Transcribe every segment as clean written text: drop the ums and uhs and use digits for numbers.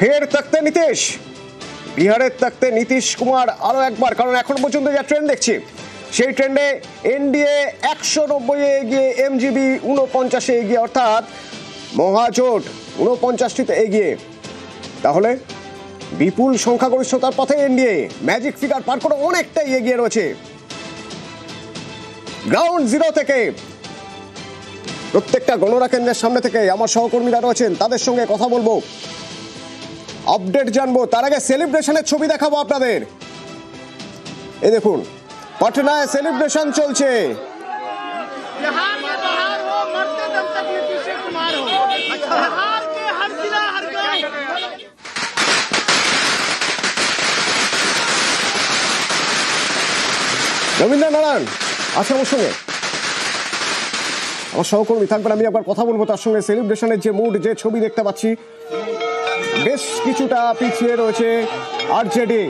ফের তখতে নীতিশ, বিহারের তখতে নীতিশ কুমার আরো একবার, কারণ এখন পর্যন্ত যা ট্রেন্ড দেখছি সেই ট্রেন্ডে এনডিএ 190 এগিয়ে, এমজিবি 49 এগিয়ে, অর্থাৎ মহাজোট 49টিতে এগিয়ে। তাহলে বিপুল সংখ্যাগরিষ্ঠতার পথে এনডিএ ম্যাজিক ফিগার পার করে অনেকটাই এগিয়ে রয়েছে। গ্রাউন্ড জিরো থেকে প্রত্যেকটা গণনা কেন্দ্রের সামনে থেকে আমার সহকর্মীরা রয়েছেন, তাদের সঙ্গে কথা বলবো, আপডেট জানবো। তার আগে সেলিব্রেশনের ছবি দেখাবো আপনাদের। এই দেখুন, পাটনায় সেলিব্রেশন চলছে। রবীন্দ্র নারায়ণ আছে আমার সঙ্গে, আমার সহকর্মী থাকবেন, আমি একবার কথা বলবো তার সঙ্গে। সেলিব্রেশনের যে মুড, যে ছবি দেখতে পাচ্ছি, বেশ কিছুটা পিছিয়ে রয়েছে আরজেডি,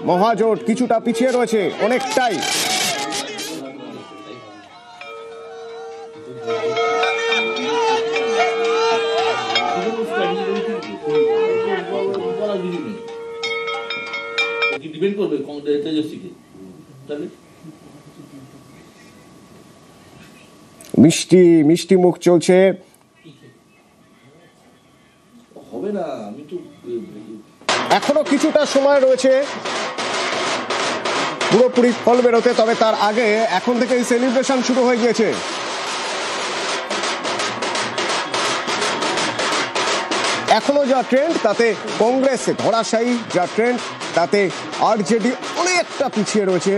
মহাজোট কিছুটা পিছিয়ে রয়েছে অনেকটাই। মিষ্টি মিষ্টি মুখ চলছে। এখনো কিছুটা সময় রয়েছে পুরোপুরি ফল বেরোতে, তবে তার আগে এখন থেকে এই সেলিব্রেশন শুরু হয়ে গিয়েছে। এখনো যা ট্রেন্ড তাতে কংগ্রেস ধরাশায়ী, যা ট্রেন্ড তাতে আরজেডি অনেকটা পিছিয়ে রয়েছে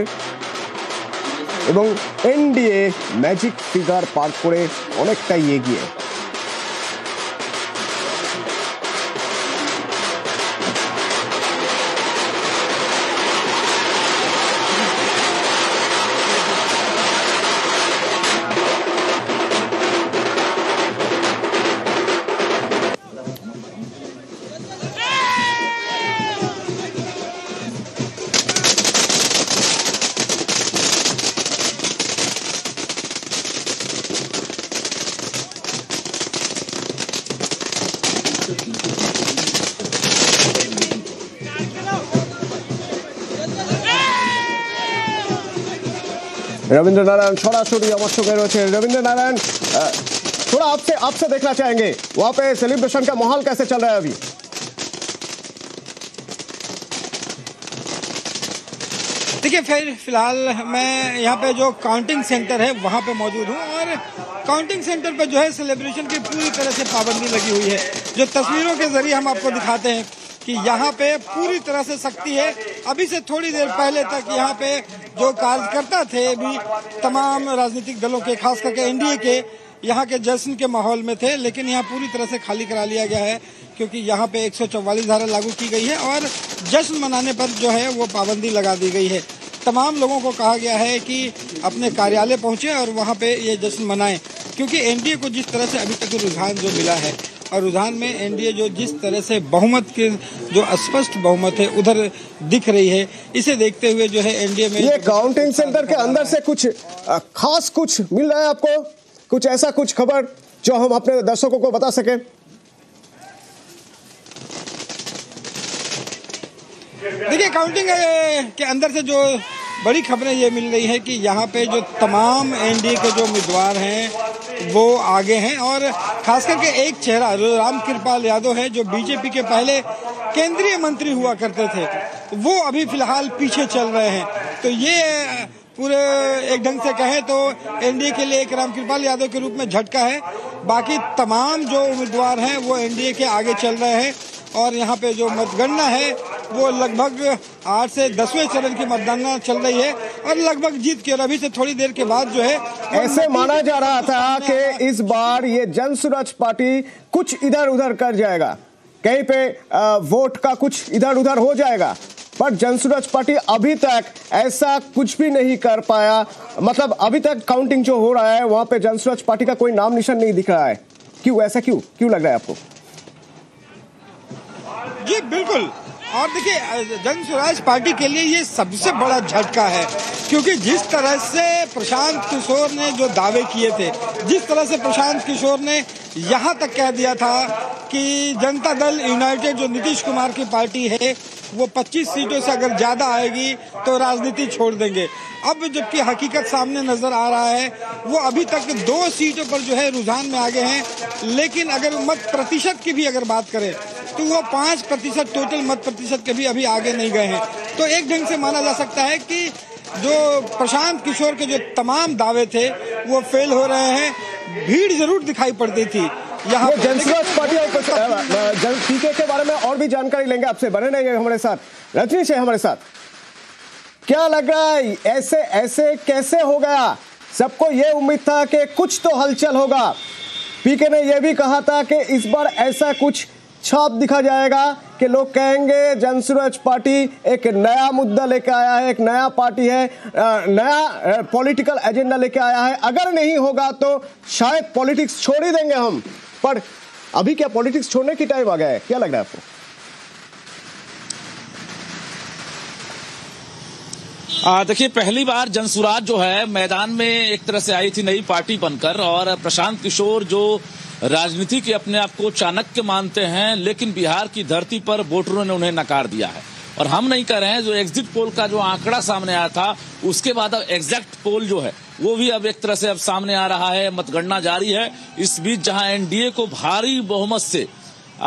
এবং এনডিএ ম্যাজিক ফিগার পার করে অনেকটাই এগিয়ে। रविंद्र नारायण सरासरी আমার সঙ্গে রয়েছে। रविंद्र नारायण, थोड़ा आपसे देखना चाहेंगे वहाँ पे सेलिब्रेशन का माहौल कैसे चल रहा है अभी? देखिए, फिलहाल मैं यहाँ पे जो काउंटिंग सेंटर है वहाँ पे मौजूद हूँ और काउंटिंग सेंटर पे जो है सेलिब्रेशन की पूरी तरह से पाबंदी लगी हुई है। जो तस्वीरों के जरिए हम आपको दिखाते हैं कि यहाँ पे पूरी तरह से सख्ती है। अभी से थोड़ी देर पहले तक यहाँ पे जो कार्यकर्ता थे भी तमाम राजनीतिक दलों के, खास करके एनडीए के, यहाँ के जश्न के माहौल में थे, लेकिन यहाँ पूरी तरह से खाली करा लिया गया है क्योंकि यहाँ पे 144 धारा लागू की गई है और जश्न मनाने पर जो है वो पाबंदी लगा दी गई है। तमाम लोगों को कहा गया है कि अपने कार्यालय पहुंचे और वहाँ पे ये जश्न मनाएं, क्योंकि एनडीए को जिस तरह से अभी तक रुझान जो मिला है और रुझान में एनडीए जो जिस तरह से बहुमत के जो स्पष्ट बहुमत है उधर दिख रही है, इसे देखते हुए जो है एनडीए में ये काउंटिंग सेंटर के अंदर से कुछ खास कुछ मिल रहा है आपको, कुछ ऐसा कुछ खबर जो हम अपने दर्शकों को बता सके? देखिए, काउंटिंग के अंदर से जो बड़ी खबरें ये मिल रही है कि यहाँ पे जो तमाम एनडीए के जो उम्मीदवार हैं वो आगे हैं और खास करके एक चेहरा रामकृपाल यादव है जो बीजेपी के पहले केंद्रीय मंत्री हुआ करते थे, वो अभी फिलहाल पीछे चल रहे हैं। तो ये पूरे एक ढंग से कहें तो एनडीए के लिए एक रामकृपाल यादव के रूप में झटका है। बाकी तमाम जो उम्मीदवार हैं वो एनडीए के आगे चल रहे हैं और यहाँ पे जो मतगणना है वो लगभग 8 से 10वें चरण की मतगणना चल रही है और लगभग जीत के, और अभी से थोड़ी देर के बाद जो है ऐसे माना जा रहा था कि इस बार ये जनसुराज पार्टी कुछ इधर उधर कर जाएगा, कहीं पे वोट का कुछ इधर उधर हो जाएगा, पर जनसुराज पार्टी अभी तक ऐसा कुछ भी नहीं कर पाया। मतलब अभी तक काउंटिंग जो हो रहा है वहां पे जनसुराज पार्टी का कोई नाम निशान नहीं दिख रहा है। क्यों ऐसा, क्यों लग रहा है आपको? जी बिल्कुल, और देखिए जनसुराज पार्टी के लिए ये सबसे बड़ा झटका है क्योंकि जिस तरह से प्रशांत किशोर ने जो दावे किए थे, जिस तरह से प्रशांत किशोर ने यहाँ तक कह दिया था कि जनता दल यूनाइटेड जो नीतीश कुमार की पार्टी है वो 25 सीटों से अगर ज्यादा आएगी तो राजनीति छोड़ देंगे। अब जबकि हकीकत सामने नजर आ रहा है, वो अभी तक 2 सीटों पर जो है रुझान में आगे हैं, लेकिन अगर मत प्रतिशत की भी अगर बात करें तो वो 5% टोटल मत प्रतिशत के भी अभी आगे नहीं गए हैं। तो एक ढंग से माना जा सकता है कि जो प्रशांत किशोर के जो तमाम दावे थे वो फेल हो रहे हैं। भीड़ जरूर दिखाई पड़ती थी यहाँ जनसुराज पार्टी और पीके के बारे में और भी जानकारी लेंगे आपसे, बने रहेंगे हमारे साथ। रजनीश है हमारे साथ। क्या लग रहा है ऐसे ऐसे कैसे हो गया? सबको यह उम्मीद था कि कुछ तो हलचल होगा। पीके ने यह भी कहा था कि इस बार ऐसा कुछ छाप दिखा जाएगा कि लोग कहेंगे जनसुराज पार्टी एक नया मुद्दा लेके आया है, एक नया पार्टी है, नया पॉलिटिकल एजेंडा लेके आया है। अगर नहीं होगा तो शायद पॉलिटिक्स छोड़ ही देंगे हम। पर अभी क्या पॉलिटिक्स छोड़ने की टाइम आ गया है? क्या लग रहा है आपको? देखिए, पहली बार जनसुराज जो है मैदान में एक तरह से आई थी नई पार्टी बनकर, और प्रशांत किशोर जो राजनीति के अपने आप को चाणक्य मानते हैं, लेकिन बिहार की धरती पर वोटरों ने उन्हें नकार दिया है। और हम नहीं कर रहे हैं, जो एग्जिट पोल का जो आंकड़ा सामने आया था उसके बाद अब एग्जैक्ट पोल जो है वो भी अब एक तरह से अब सामने आ रहा है, मतगणना जारी है। इस बीच जहां एनडीए को भारी बहुमत से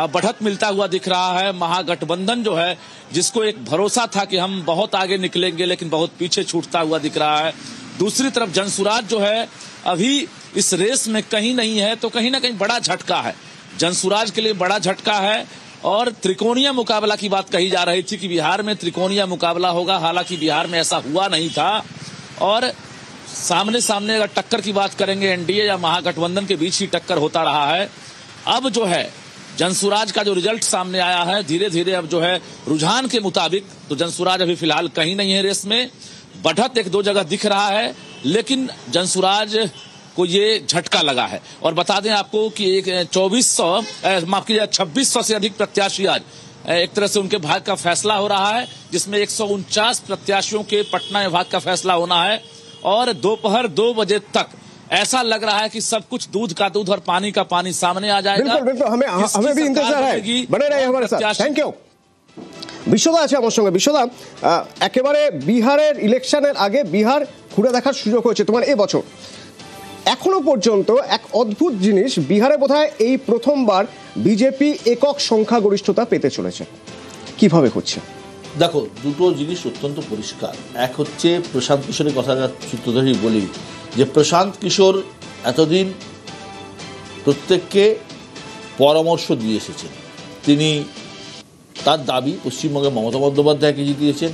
बढ़त मिलता हुआ दिख रहा है, महागठबंधन जो है जिसको एक भरोसा था कि हम बहुत आगे निकलेंगे लेकिन बहुत पीछे छूटता हुआ दिख रहा है। दूसरी तरफ जनसुराज जो है अभी इस रेस में कहीं नहीं है, तो कहीं ना कहीं बड़ा झटका है जनसुराज के लिए, बड़ा झटका है। और त्रिकोणीय मुकाबला की बात कही जा रही थी कि बिहार में त्रिकोणीय मुकाबला होगा, हालांकि बिहार में ऐसा हुआ नहीं था। और सामने सामने अगर टक्कर की बात करेंगे एनडीए या महागठबंधन के बीच ही टक्कर होता रहा है। अब जो है जनसुराज का जो रिजल्ट सामने आया है, धीरे धीरे अब जो है रुझान के मुताबिक तो जनसुराज अभी फिलहाल कहीं नहीं है रेस में। बढ़त 1-2 जगह दिख रहा है, लेकिन जनसुराज को ये झटका लगा है। और बता दें आपको कि एक 2600 से अधिक प्रत्याशी आज एक तरह से उनके भाग्य का फैसला हो रहा है, जिसमें 149 प्रत्याशियों के पटना विभाग का फैसला होना है। और दोपहर 2 बजे तक ऐसा लग रहा है कि सब कुछ दूध का दूध और पानी का पानी सामने आ जाएगा। बिल्कुल बिल्कुल, हमें भी इंतजार है। बने रहिए हमारे साथ। Thank you. বিশ্বদা আছে আমার সঙ্গে। বিশ্বদা, একেবারে বিহারের ইলেকশনের আগে বিহার ঘুরে দেখার সুযোগ হয়েছে তোমার এবছর। এখনো পর্যন্ত এক অদ্ভুত জিনিস, বিহারে বোধহয় এই প্রথমবার বিজেপি একক সংখ্যাগরিষ্ঠতা পেতে চলেছে। কিভাবে হচ্ছে? দেখো, দুটো জিনিস অত্যন্ত পরিষ্কার। এক হচ্ছে প্রশান্ত কিশোরের কথা সূত্র ধরেই বলি যে প্রশান্ত কিশোর এতদিন প্রত্যেককে পরামর্শ দিয়ে এসেছেন। তিনি তার দাবি পশ্চিমবঙ্গে মমতা বন্দ্যোপাধ্যায়কে জিতিয়েছেন,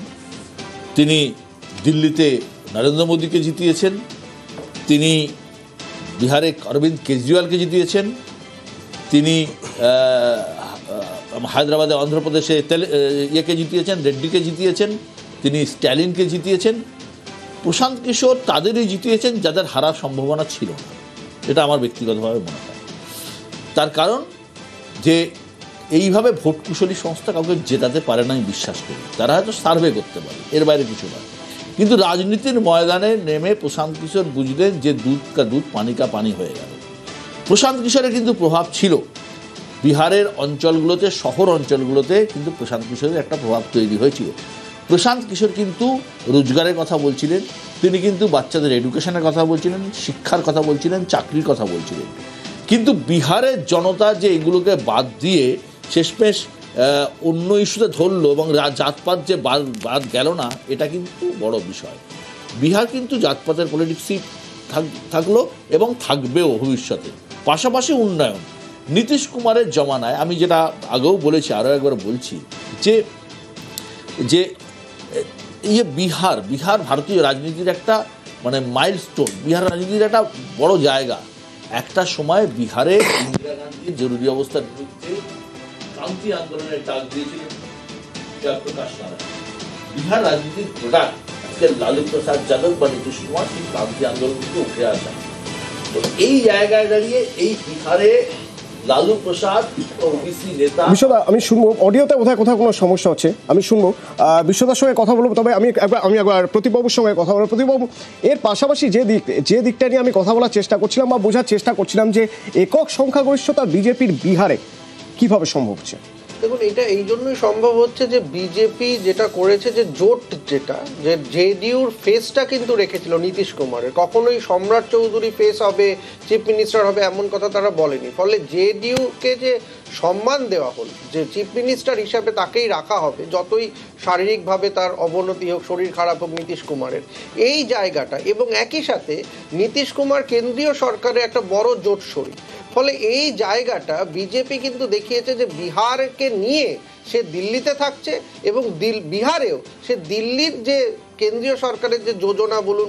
তিনি দিল্লিতে নরেন্দ্র মোদীকে জিতিয়েছেন, তিনি বিহারে অরবিন্দ কেজরিওয়ালকে জিতিয়েছেন, তিনি হায়দ্রাবাদে অন্ধ্রপ্রদেশে ইয়েকে জিতিয়েছেন, রেড্ডিকে জিতিয়েছেন, তিনি স্ট্যালিনকে জিতিয়েছেন। প্রশান্ত কিশোর তাদেরই জিতিয়েছেন যাদের হারার সম্ভাবনা ছিল না। এটা আমার ব্যক্তিগতভাবে মনে হয়। তার কারণ যে এইভাবে ভোট কুশলী সংস্থা কাউকে জেতাতে পারে না, আমি বিশ্বাস করি। তারা হয়তো সার্ভে করতে পারে, এর বাইরে কিছু নয়। কিন্তু রাজনীতির ময়দানে নেমে প্রশান্ত কিশোর বুঝলেন যে দুধ কা দুধ পানি কা পানি হয়ে গেল। প্রশান্ত কিশোরের কিন্তু প্রভাব ছিল বিহারের অঞ্চলগুলোতে, শহর অঞ্চলগুলোতে কিন্তু প্রশান্ত কিশোরের একটা প্রভাব তৈরি হয়েছিল। প্রশান্ত কিশোর কিন্তু রোজগারের কথা বলছিলেন, তিনি কিন্তু বাচ্চাদের এডুকেশনের কথা বলছিলেন, শিক্ষার কথা বলছিলেন, চাকরির কথা বলছিলেন। কিন্তু বিহারের জনতা যে এগুলোকে বাদ দিয়ে শেষমেশ অন্য ইস্যুতে ধরলো এবং জাতপাত যে বাদ গেল না, এটা কিন্তু বড় বিষয়। বিহার কিন্তু জাতপাতের পলিটিক্সই থাকলো এবং থাকবেও ভবিষ্যতে। পাশাপাশি উন্নয়ন, নীতিশ কুমারের জমানায় আমি যেটা আগেও বলেছি, আরও একবার বলছি যে যে এই বিহার ভারতীয় রাজনীতির একটা মানে মাইলস্টোন, বিহার রাজনীতির একটা বড় জায়গা। একটা সময় বিহারে ইন্দিরা গান্ধীর জরুরি অবস্থার বিরুদ্ধে ক্রান্তি আন্দোলনের ডাক দিয়েছিলেন জয়প্রকাশ নারায়ণ। বিহার রাজনীতির প্রোডাক্ট আজকে লালু প্রসাদ যাদব বা নীতিশ কুমার সেই ক্রান্তি আন্দোলন থেকে উঠে আসা। তো এই জায়গায় দাঁড়িয়ে এই বিহারে লালু প্রসাদ ওবিসি নেতা। বিশ্বদা, আমি শুনবো অডিওতে কোথায় কোথাও কোনো সমস্যা হচ্ছে, আমি শুনবো বিশ্বদার সঙ্গে কথা বলবো। তবে আমি একবার প্রতিবাবুর সঙ্গে কথা বলবো। প্রতিবাবু, এর পাশাপাশি যে দিকটা নিয়ে আমি কথা বলার চেষ্টা করছিলাম বা বোঝার চেষ্টা করছিলাম যে একক সংখ্যাগরিষ্ঠতা বিজেপির বিহারে কিভাবে সম্ভব হচ্ছে? দেখুন, এটা এই জন্যই সম্ভব হচ্ছে যে বিজেপি যেটা করেছে, যে জোট যেটা, যে জেডিইউর ফেসটা কিন্তু রেখেছিল নীতিশ কুমারের। কখনোই সম্রাট চৌধুরী ফেস হবে, চিফ মিনিস্টার হবে এমন কথা তারা বলেনি। ফলে জেডিইউকে যে সম্মান দেওয়া হল, যে চিফ মিনিস্টার হিসাবে তাকেই রাখা হবে, যতই শারীরিকভাবে তার অবনতি হোক, শরীর খারাপ হোক নীতিশ কুমারের, এই জায়গাটা, এবং একই সাথে নীতিশ কুমার কেন্দ্রীয় সরকারের একটা বড় জোটসই। ফলে এই জায়গাটা বিজেপি কিন্তু দেখিয়েছে যে বিহারকে নিয়ে সে দিল্লিতে থাকছে, এবং বিহারেও সে দিল্লির যে কেন্দ্রীয় সরকারের যে যোজনা বলুন,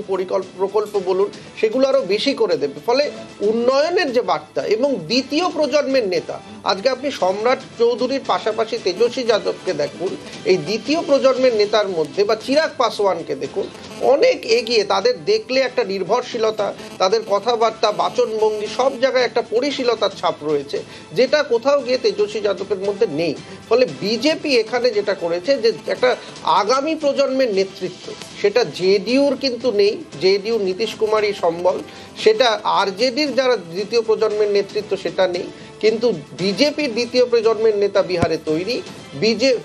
প্রকল্প বলুন, সেগুলো আরও বেশি করে দেবে। ফলে উন্নয়নের যে বার্তা, এবং দ্বিতীয় প্রজন্মের নেতা, আজকে আপনি সম্রাট চৌধুরীর পাশাপাশি তেজস্বী যাদবকে দেখুন, এই দ্বিতীয় প্রজন্মের নেতার মধ্যে, বা চিরাগ পাসওয়ানকে দেখুন, অনেক এগিয়ে। তাদের দেখলে একটা নির্ভরশীলতা, তাদের কথাবার্তা, বাচনভঙ্গি, সব জায়গায় একটা পরিশীলতার ছাপ রয়েছে, যেটা কোথাও গিয়ে তেজস্বী যাদবের মধ্যে নেই। ফলে বিজেপি এখানে যেটা করেছে, যে একটা আগামী প্রজন্মের নেতৃত্ব, সেটা জেডিইউর কিন্তু নেই। জেডিইউ নীতিশ কুমারই সম্বল। সেটা আরজেডির যারা দ্বিতীয় প্রজন্মের নেতৃত্ব, সেটা নেই। কিন্তু বিজেপির দ্বিতীয় প্রজন্মের নেতা বিহারে তৈরি।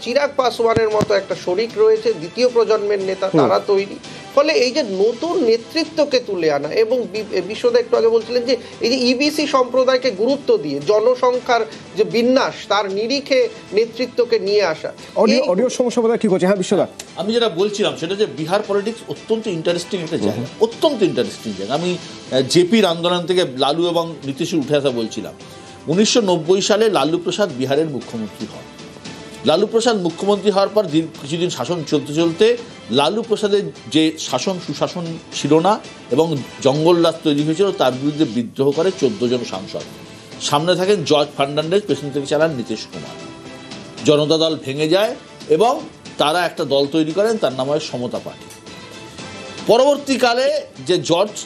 চিরাগ পাসওয়ানের মতো একটা শরিক রয়েছে, দ্বিতীয় প্রজন্মের নেতা, তারা তৈরি। ফলে এই যে নতুন নেতৃত্বকে তুলে আনা, এবং বিশ্বদা একটু আগে বলছিলেন যে এই যে ইবিসি সম্প্রদায়কে গুরুত্ব দিয়ে জনসংখ্যার যে বিন্যাস, তার নিরিখে নেতৃত্বকে নিয়ে আসা। অডিও সমস্যা বোধহয় ঠিক হচ্ছে। হ্যাঁ বিশ্বদা, আমি যেটা বলছিলাম সেটা যে বিহার পলিটিক্স অত্যন্ত ইন্টারেস্টিং একটা জায়গা, অত্যন্ত ইন্টারেস্টিং জায়গা। আমি জেপির আন্দোলন থেকে লালু এবং নীতিশের উঠে আসা বলছিলাম। 1990 সালে লালু প্রসাদ বিহারের মুখ্যমন্ত্রী হন। লালু প্রসাদ মুখ্যমন্ত্রী হওয়ার পর কিছুদিন শাসন চলতে চলতে লালু প্রসাদের যে সুশাসন ছিল না এবং জঙ্গলরাজ তৈরি হয়েছিল, তার বিরুদ্ধে বিদ্রোহ করে 14 জন সাংসদ। সামনে থাকেন জর্জ ফার্নান্ডেজ, পেছন থেকে চালান নীতিশ কুমার। জনতা দল ভেঙে যায় এবং তারা একটা দল তৈরি করেন, তার নাম হয় সমতা পার্টি। পরবর্তীকালে যে জর্জ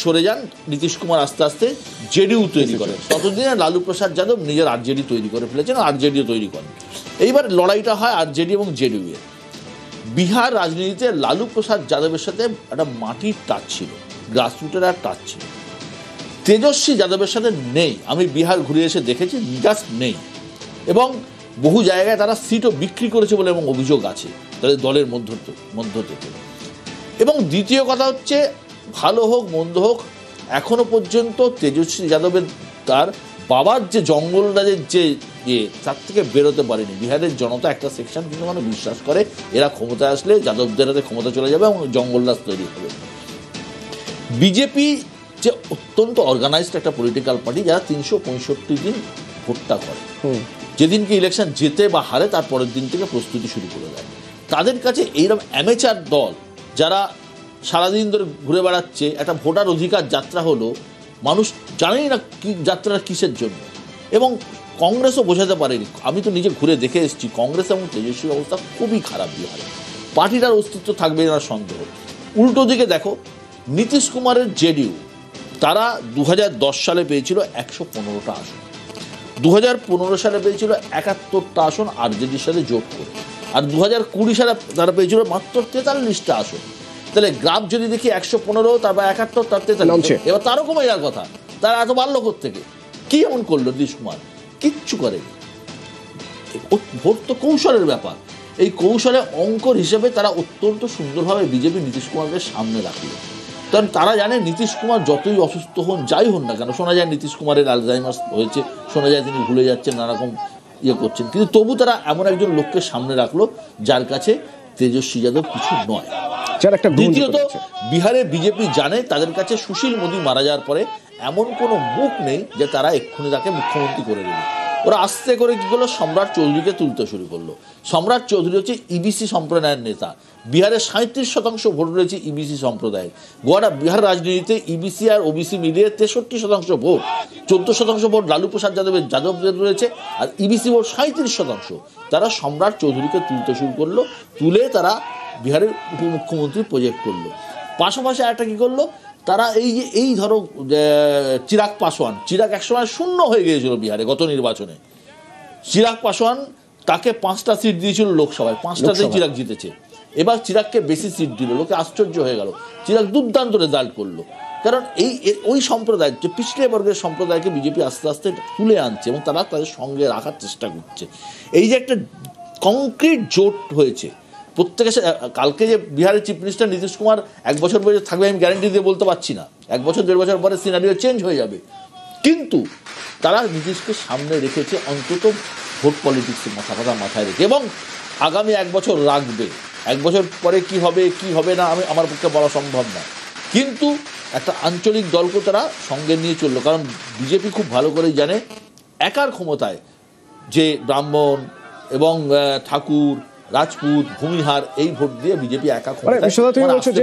সরে যান, নীতিশ কুমার আস্তে আস্তে জেডিইউ তৈরি করেন। ততদিনে লালু প্রসাদ যাদব নিজের আরজেডি তৈরি করে ফেলেছেন, আরজেডিও তৈরি করেন। এইবার লড়াইটা হয় আরজেডি এবং জেডিইউ এর। বিহার রাজনীতিতে লালু প্রসাদ যাদবের সাথে একটা মাটির টাচ ছিল, গ্রাসরুটের আর টাচ ছিল। তেজস্বী যাদবের সাথে নেই। আমি বিহার ঘুরে এসে দেখেছি, জাস্ট নেই। এবং বহু জায়গায় তারা সিটও বিক্রি করেছে বলে এবং অভিযোগ আছে তাদের দলের মধ্য থেকে। এবং দ্বিতীয় কথা হচ্ছে, ভালো হোক মন্দ হোক, এখনো পর্যন্ত তেজস্বী যাদবের তার বাবার যে জঙ্গলরাজের যে তার থেকে বেরোতে পারেনি। বিহারের জনতা একটা সেকশন কিন্তু মানে বিশ্বাস করে এরা ক্ষমতায় আসলে যাদবদের হাতে ক্ষমতা চলে যাবে এবং জঙ্গলরাজ তৈরি হবে। বিজেপি যে অত্যন্ত অর্গানাইজড একটা পলিটিক্যাল পার্টি, যারা 365 দিন ভোটটা করে, যেদিনকে ইলেকশন জেতে বা হারে তার পরের দিন থেকে প্রস্তুতি শুরু করে দেয়। তাদের কাছে এইরকম অ্যামেচার দল যারা সারাদিন ধরে ঘুরে বেড়াচ্ছে, একটা ভোটার অধিকার যাত্রা হলো, মানুষ জানেই না কি যাত্রাটা কিসের জন্য। এবং কংগ্রেসও বোঝাতে পারেনি। আমি তো নিজে ঘুরে দেখে এসেছি, কংগ্রেস এবং তেজস্বীর অবস্থা খুবই খারাপ বিহারে। পার্টিটার অস্তিত্ব থাকবে না সন্দেহ। উল্টো দিকে দেখো, নীতিশ কুমারের জেডিইউ, তারা 2010 সালে পেয়েছিল 115টা আসন, 2015 সালে পেয়েছিল 71টা আসন আরজেডির সাথে যোগ করে, আর 2020 সালে তারা পেয়েছিল মাত্র 43টা আসন। তাহলে গ্রাফ যদি দেখি 115, তারপর 71, তার 43, এবার তারও কমে যাওয়ার কথা। তারা এত বাড়লো কোত্থেকে? কি এমন করলো নীতিশ কুমার? কিচ্ছু করেনি। ভোট তো কৌশলের ব্যাপার। এই কৌশলে অঙ্কর হিসেবে তারা অত্যন্ত সুন্দরভাবে বিজেপি নীতিশ কুমারকে সামনে রাখলো। কারণ তারা জানে নীতিশ কুমার যতই অসুস্থ হন, যাই হন না কেন, শোনা যায় নীতিশ কুমারের আলজাইমার্স হয়েছে, শোনা যায় তিনি ভুলে যাচ্ছেন, নানারকম করছেন, কিন্তু তবু তারা এমন একজন লোককে সামনে রাখলো যার কাছে তেজস্বী যাদব কিছু নয়। দ্বিতীয়ত, বিহারে বিজেপি জানে তাদের কাছে সুশীল মোদী মারা যাওয়ার পরে এমন কোনো মুখ নেই যে তারা এক্ষুনি তাকে মুখ্যমন্ত্রী করে দেবে। ওরা আস্তে করে কি করলো, সম্রাট চৌধুরীকে তুলতে শুরু করলো। সম্রাট চৌধুরী হচ্ছে ইবিসি সম্প্রদায়ের নেতা। বিহারে 37% ভোট রয়েছে ইবিসি সম্প্রদায়ের। গোয়াটা বিহার রাজনীতিতে ইবিসি আর ওবিসি মিলিয়ে 63% ভোট, 14% ভোট লালু প্রসাদ যাদবদের রয়েছে, আর ইবিসি ভোট 37%। তারা সম্রাট চৌধুরীকে তুলতে শুরু করলো, তুলে তারা বিহারের উপমুখ্যমন্ত্রী প্রজেক্ট করলো। পাশাপাশি একটা কী করলো, তারা এই ধরো চিরাগ পাসওয়ান, চিরাগ একসময় শূন্য হয়ে গিয়েছিল বিহারে গত নির্বাচনে। চিরাগ পাসওয়ান, তাকে 5টা সিট দিয়েছিল লোকসভায়, 5টাতেই চিরাগ জিতেছে। এবার চিরাগকে বেশি সিট দিল, লোকে আশ্চর্য হয়ে গেল। চিরাগ দুর্দান্ত রেজাল্ট করলো, কারণ ওই সম্প্রদায়, যে পিছড়ে বর্গের সম্প্রদায়কে বিজেপি আস্তে আস্তে তুলে আনছে এবং তারা তাদের সঙ্গে রাখার চেষ্টা করছে। এই যে একটা কংক্রিট জোট হয়েছে প্রত্যেকের সাথে। কালকে যে বিহারের চিফ মিনিস্টার নীতিশ কুমার 1 বছর পরে থাকবে আমি গ্যারান্টি দিয়ে বলতে পারছি না, 1 বছর 1.5 বছর পরে সিনারিও চেঞ্জ হয়ে যাবে, কিন্তু তারা নীতিশকে সামনে রেখেছে অন্তত ভোট পলিটিক্সের মাথায় রেখে, এবং আগামী 1 বছর রাখবে। 1 বছর পরে কি হবে কি হবে না আমার পক্ষে বলা সম্ভব না, কিন্তু একটা আঞ্চলিক দলকে তারা সঙ্গে নিয়ে চললো। কারণ বিজেপি খুব ভালো করেই জানে একার ক্ষমতায় যে ব্রাহ্মণ এবং ঠাকুর, রাজপুত, ভূমিহার এই ভোট দিয়ে বিজেপি একা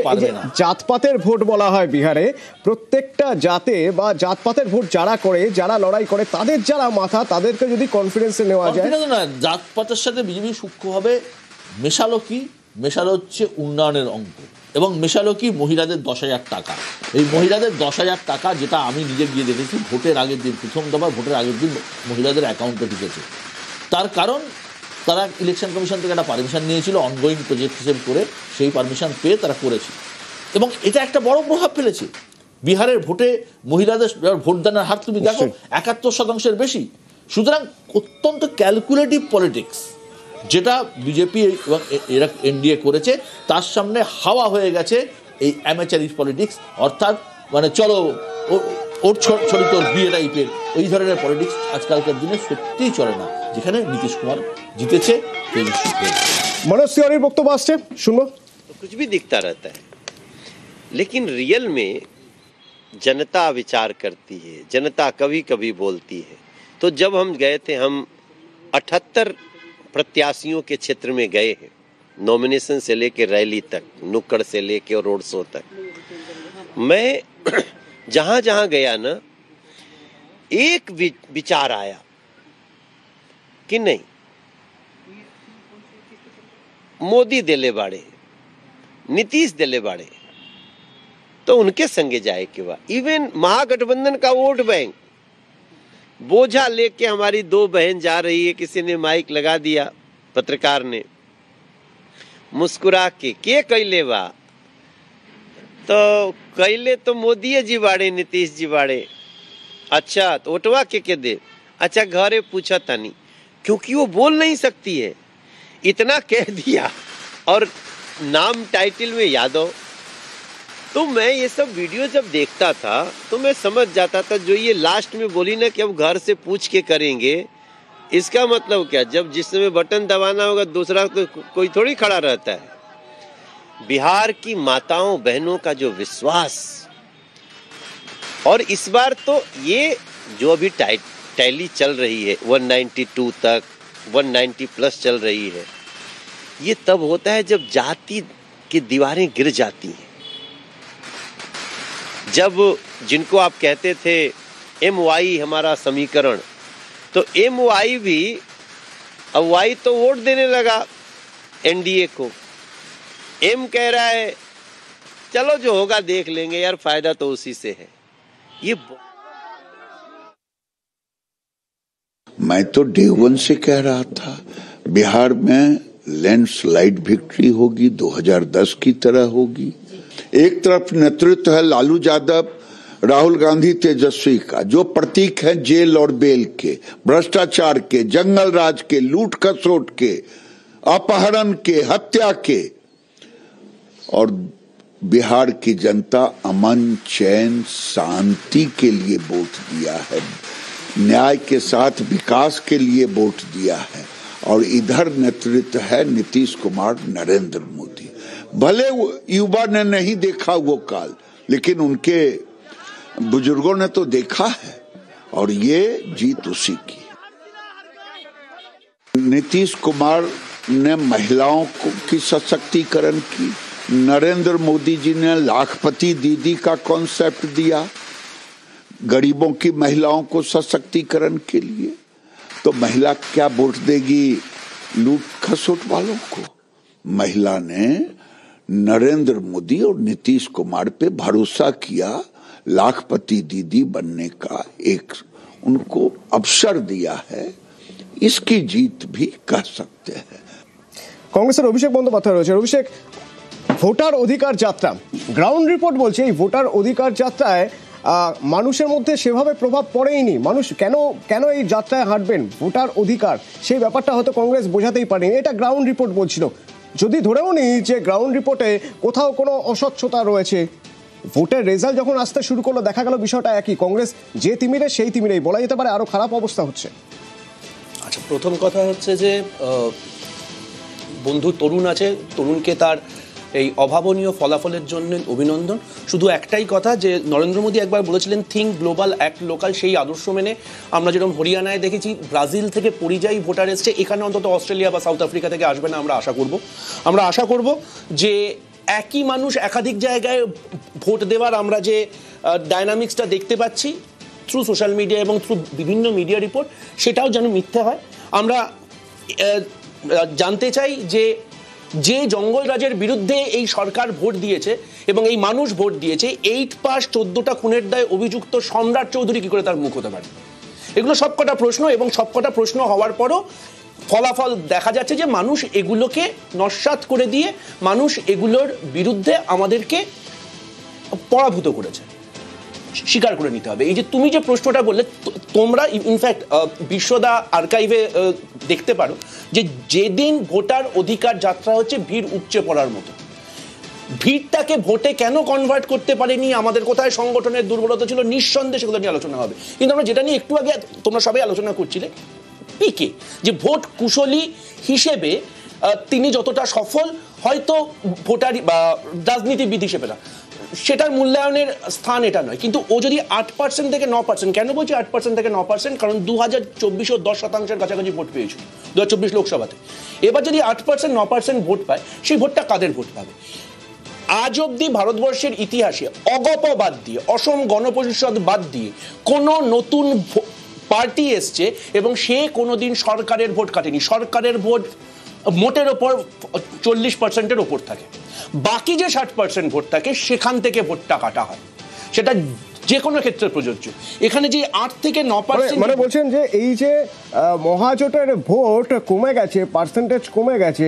পারবে না। জাতপাতের ভোট বলা হয় বিহারে, প্রত্যেকটা জাতে বা জাতপাতের ভোট যারা করে, যারা লড়াই করে, তাদের যারা মাথা, তাদেরকে যদি কনফিডেন্সে নেওয়া যায় না। জাতপাতের সাথে বিজেপি সূক্ষ্মভাবে মেশালো কি? মেশালো হচ্ছে উন্নয়নের অঙ্ক, এবং মেশালো কি? মহিলাদের 10,000 টাকা। এই মহিলাদের 10,000 টাকা, যেটা আমি নিজে গিয়ে দেখেছি, ভোটের আগের দিন, প্রথম দফা ভোটের আগের দিন মহিলাদের অ্যাকাউন্টে ঢুকেছে। তার কারণ তারা ইলেকশন কমিশন থেকে একটা পারমিশন নিয়েছিল অনগোয়িং প্রজেক্ট হিসেবে করে, সেই পারমিশন পেয়ে তারা করেছে, এবং এটা একটা বড় প্রভাব ফেলেছে বিহারের ভোটে। মহিলাদের ভোটদানের হার তুমি দেখো 71% বেশি। সুতরাং অত্যন্ত ক্যালকুলেটিভ পলিটিক্স যেটা বিজেপি এবং এরা এনডিএ করেছে, তার সামনে হাওয়া হয়ে গেছে এই অ্যামেচারিজ পলিটিক্স, অর্থাৎ মানে চলো ওর ছড়ি তোর বিয়ে টাইপের ওই ধরনের পলিটিক্স আজকালকার দিনে সত্যিই চলে না, যেখানে নীতিশ কুমার জিতেছে। मनोज तिवारी বক্তব্য আসছে, শুনবো। कुछ भी दिखता रहता है, लेकिन रियल में जनता विचार करती है, जनता कभी कभी बोलती है। तो जब हम गए थे, हम 78 प्रत्याशियों के क्षेत्र में गए हैं, नॉमिनेशन से लेके रैली तक, नुक्कड़ से लेके रोड शो तक। मैं जहां जहां गया ना, एक विचार आया कि नहीं, मोदी दिले बाड़े, नीतीश दिले बाड़े, तो उनके संगे जाए के बाद। इवन महागठबंधन का वोट बैंक बोझा लेके हमारी 2 बहन जा रही है, किसी ने माइक लगा दिया, पत्रकार ने मुस्कुरा के कैले बा, तो कैले तो मोदी जी बाड़े, नीतीश जी बाड़े। अच्छा, तो वोटवा के दे? अच्छा, घरे पूछा था नहीं, क्योंकि वो बोल नहीं सकती है, इतना कह दिया, और नाम टाइटल में यादव। तो मैं ये सब वीडियो जब देखता था तो मैं समझ जाता था, जो ये लास्ट में बोली ना कि अब घर से पूछ के करेंगे, इसका मतलब क्या? जब जिस समय बटन दबाना होगा दूसरा तो कोई थोड़ी खड़ा रहता है। बिहार की माताओं बहनों का जो विश्वास, और इस बार तो ये जो अभी टैली चल रही है 192 तक, 190 प्लस चल रही है, ये तब होता है जब जाति की दीवारें गिर जाती हैं। जब जिनको आप कहते थे MY हमारा समीकरण, तो MY भी अब Y तो वोट देने लगा एनडीए को। M कह रहा है चलो जो होगा देख लेंगे यार, फायदा तो उसी से है। ये मैं तो डे 1 से कह रहा था बिहार में लैंडस्लाइड विक्ट्री होगी, 2010 की तरह होगी। एक तरफ नेतृत्व है लालू यादव, राहुल गांधी, तेजस्वी का, जो प्रतीक है जेल और बेल के, भ्रष्टाचार के, जंगल राज के, लूट खसोट के, अपहरण के, हत्या के। और बिहार की जनता अमन, चैन, शांति के लिए वोट दिया है, न्याय के साथ विकास के लिए वोट दिया है। और इधर नेतृत्व है नीतीश कुमार, नरेंद्र मोदी। भले युवा ने नहीं देखा वो काल, लेकिन उनके बुजुर्गों ने तो देखा है, और ये जीत उसी की। नीतीश कुमार ने महिलाओं की सशक्तिकरण की, नरेंद्र मोदी जी ने लाखपति दीदी का कॉन्सेप्ट दिया गरीबों की महिलाओं को सशक्तिकरण के लिए। तो महिला क्या वोट देगी लूट खसोट वालों को? महिला ने नरेंद्र मोदी और नीतीश कुमार पे भरोसा किया, लाखपति दीदी बनने का एक उनको अवसर दिया है, इसकी जीत भी कह सकते हैं। কংগ্রেসের অভিষেক বন্দ্যোপাধ্যায় রয়েছে। অভিষেক, ভোটার অধিকার যাত্রা, গ্রাউন্ড রিপোর্ট বলছে এই ভোটার অধিকার যাত্রায় মানুষের মধ্যে সেভাবে প্রভাব পড়েইনি। মানুষ কেন এই যাত্রায় হাঁটবেন, ভোটার অধিকার সেই ব্যাপারটা হয়তো কংগ্রেস বোঝাতেই পারেনি, এটা গ্রাউন্ড রিপোর্ট বলছিল। যদি ধরেও নিই যে গ্রাউন্ড রিপোর্টে কোথাও কোনো অস্বচ্ছতা রয়েছে, ভোটের রেজাল্ট যখন আসতে শুরু করলো দেখা গেল বিষয়টা একই, কংগ্রেস যে তিমিরে সেই তিমিরেই, বলা যেতে পারে আরো খারাপ অবস্থা হচ্ছে। আচ্ছা, প্রথম কথা হচ্ছে যে বন্ধু তরুণ আছে, তরুণকে তার এই অভাবনীয় ফলাফলের জন্য অভিনন্দন। শুধু একটাই কথা যে নরেন্দ্র মোদী একবার বলেছিলেন থিঙ্ক গ্লোবাল অ্যাক্ট লোকাল, সেই আদর্শ মেনে আমরা যেরকম হরিয়ানায় দেখেছি ব্রাজিল থেকে পরিযায়ী ভোটার এসছে, এখানে অন্তত অস্ট্রেলিয়া বা সাউথ আফ্রিকা থেকে আসবে না আমরা আশা করব যে একই মানুষ একাধিক জায়গায় ভোট দেওয়ার আমরা যে ডায়নামিক্সটা দেখতে পাচ্ছি থ্রু সোশ্যাল মিডিয়া এবং থ্রু বিভিন্ন মিডিয়া রিপোর্ট, সেটাও যেন মিথ্যে হয়। আমরা জানতে চাই যে জঙ্গলরাজের বিরুদ্ধে এই সরকার ভোট দিয়েছে এবং এই মানুষ ভোট দিয়েছে, 8 পাস 14টা খুনের দায়ে অভিযুক্ত সম্রাট চৌধুরী কি করে তার মুখ হতে পারে? এগুলো সবকটা প্রশ্ন, এবং সবকটা প্রশ্ন হওয়ার পরও ফলাফল দেখা যাচ্ছে যে মানুষ এগুলোকে নস্যাৎ করে দিয়ে মানুষ এগুলোর বিরুদ্ধে আমাদেরকে পরাভূত করেছে, স্বীকার করে নিতে হবে। এই যে তুমি যে প্রশ্নটা বললে, তোমরা ইনফ্যাক্ট বিশ্বদা আর্কাইভে দেখতে পারো যে যেদিন ভোটার অধিকার যাত্রা হচ্ছে ভিড় উপচে পড়ার মতো, ভিড়টাকে ভোটে কেন কনভার্ট করতে পারেনি, আমাদের কোথায় সংগঠনের দুর্বলতা ছিল, নিঃসন্দেহে সেগুলো নিয়ে আলোচনা হবে। কিন্তু আমরা যেটা নিয়ে একটু আগে তোমরা সবাই আলোচনা করছিলে, পিকে যে ভোট কুশলী হিসেবে তিনি যতটা সফল, হয়তো ভোটার বা রাজনীতিবিদ হিসেবে না, সেটার মূল্যায়নের স্থান এটা নয়। কিন্তু ও যদি 8% থেকে 9%, কেন বলছি 8% থেকে 9%, কারণ 2024 10% কাছাকাছি ভোট পেয়েছিল 2024 লোকসভাতে। এবার যদি 8% 9% ভোট পায়, সেই ভোটটা কাদের ভোট পাবে? আজ অব্দি ভারতবর্ষের ইতিহাসে অগপ বাদ দিয়ে, অসম গণ পরিষদ বাদ দিয়ে কোনো নতুন পার্টি এসছে এবং সে কোনোদিন সরকারের ভোট কাটেনি। সরকারের ভোট মোটের ওপর 40%-এর ওপর থাকে, বাকি যে 60% ভোট থাকে সেখান থেকে ভোটটা কাটা হয়, সেটা যে কোনো ক্ষেত্রে প্রযোজ্য। এখানে যে 8 থেকে 9% মানে বলছেন যে এই যে মহাজোটের ভোট কমে গেছে, পার্সেন্টেজ কমে গেছে,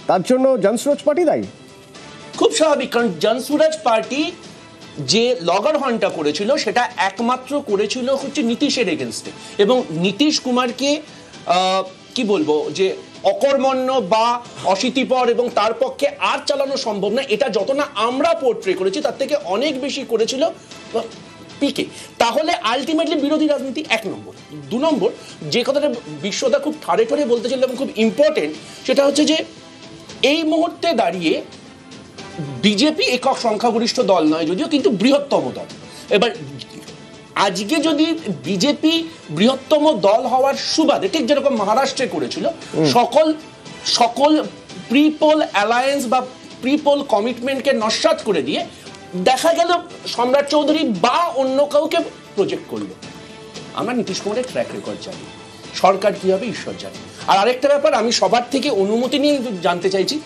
তার জন্য জনসুরাজ পার্টি দায়ী? খুব স্বাভাবিক, কারণ জনসুরাজ পার্টি যে লগর হনটা করেছিল সেটা একমাত্র করেছিল হচ্ছে নীতিশের এগেনস্টে, এবং নীতিশ কুমারকে কি বলবো যে অকর্মণ্য বা অশীতিপর এবং তার পক্ষে আর চালানো সম্ভব না, এটা যত না আমরা পোর্ট্রে করেছি তার থেকে অনেক বেশি করেছিল পিকে। তাহলে আলটিমেটলি বিরোধী রাজনীতি 1 নম্বর। 2 নম্বর যে কথাটা বিশ্বদা খুব ঠাড়ে ঠাড়ে বলতে ছিল এবং খুব ইম্পর্টেন্ট, সেটা হচ্ছে যে এই মুহূর্তে দাঁড়িয়ে বিজেপি একক সংখ্যাগরিষ্ঠ দল নয় যদিও, কিন্তু বৃহত্তম দল। এবার আজকে যদি বিজেপি বৃহত্তম দল হওয়ার সুবাদে ঠিক যেরকম মহারাষ্ট্রে করেছিল, সকল প্রিপোল অ্যালায়েন্স বা প্রিপোল কমিটমেন্টকে নস্যাৎ করে দিয়ে দেখা গেল সম্রাট চৌধুরী বা অন্য কাউকে প্রজেক্ট করলো। আমরা নীতিশ কুমারের ট্র্যাক রেকর্ড জানি, সরকার কি হবে ঈশ্বর জানে। আর আরেকটা ব্যাপার, আমি সবার থেকে অনুমতি নিয়ে জানতে চাইছি,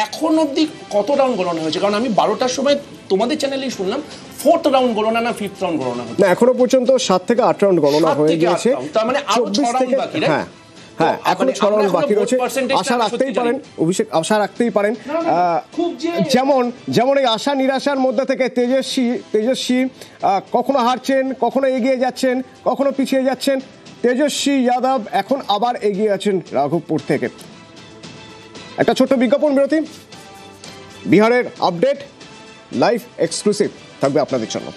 এখন অব্দি কত রাউন্ড গণনা হয়েছে? কারণ আমি 12টার সময় তোমাদের চ্যানেলেই শুনলাম 4th রাউন্ড গণনা না 5th রাউন্ড গণনা হচ্ছে। না, এখনো পর্যন্ত 7 থেকে 8 রাউন্ড গণনা হয়ে গিয়েছে, তার মানে আরো 6 রাউন্ড বাকি। হ্যাঁ, এখনো 6 রাউন্ড বাকি রয়েছে। আশা রাখতেই পারেন অভিষেক, আশা রাখতেই পারেন। যেমন এই আশা নিরাশার মধ্যে থেকে তেজস্বী কখনো হারছেন, কখনো এগিয়ে যাচ্ছেন, কখনো পিছিয়ে যাচ্ছেন। তেজস্বী যাদব এখন আবার এগিয়ে আছেন রাঘবপুর থেকে। একটা ছোট্ট বিজ্ঞাপন বিরতি, বিহারের আপডেট লাইভ এক্সক্লুসিভ থাকবে আপনাদের জন্য।